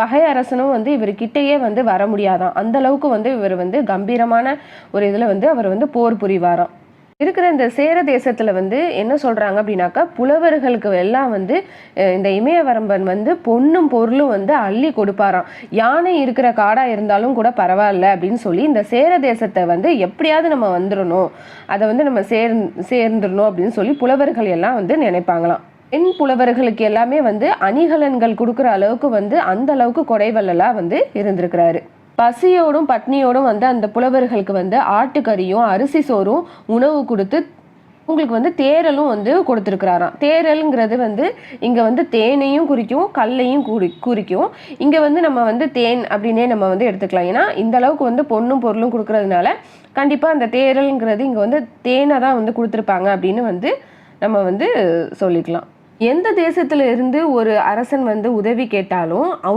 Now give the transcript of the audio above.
பகை அரசனும் வந்து இவர் கிட்டேயே வந்து வர முடியாதான். அந்த அளவுக்கு வந்து இவர் வந்து கம்பீரமான ஒரு இதுல வந்து அவர் வந்து போர் புரிவாராம். இருக்கிற இந்த சேர தேசத்துல வந்து என்ன சொல்றாங்க அப்படின்னாக்கா, புலவர்களுக்கு எல்லாம் வந்து இந்த இமயவரம்பன் வந்து பொன்னும் பொருளும் வந்து அள்ளி கொடுப்பாராம். யானை இருக்கிற காடா இருந்தாலும் கூட பரவாயில்ல அப்படின்னு சொல்லி இந்த சேர தேசத்தை வந்து எப்படியாவது நம்ம வந்துடணும், அதை வந்து நம்ம சேர்ந்துடணும் அப்படின்னு சொல்லி புலவர்கள் எல்லாம் வந்து நினைப்பாங்களாம். பெண் புலவர்களுக்கு எல்லாமே வந்து அணிகலன்கள் கொடுக்குற அளவுக்கு வந்து அந்த அளவுக்கு கொடைவள்ளலா வந்து இருந்திருக்கிறாரு. பசியோடும் பட்னியோடும் வந்து அந்த புலவர்களுக்கு வந்து ஆட்டுக்கறியும் அரிசி சோறும் உணவு கொடுத்து உங்களுக்கு வந்து தேரலும் வந்து கொடுத்துருக்கிறாராம். தேரலுங்கிறது வந்து இங்கே வந்து தேனையும் குறிக்கும், கல்லையும் குறிக்கும். இங்கே வந்து நம்ம வந்து தேன் அப்படின்னே நம்ம வந்து எடுத்துக்கலாம். ஏன்னா இந்த அளவுக்கு வந்து பொண்ணும் பொருளும் கொடுக்கறதுனால கண்டிப்பாக அந்த தேரலுங்கிறது இங்கே வந்து தேனை தான் வந்து கொடுத்துருப்பாங்க அப்படின்னு வந்து நம்ம வந்து சொல்லிக்கலாம். எந்த தேசத்துல இருந்து ஒரு அரசன் வந்து உதவி கேட்டாலும் அவங்க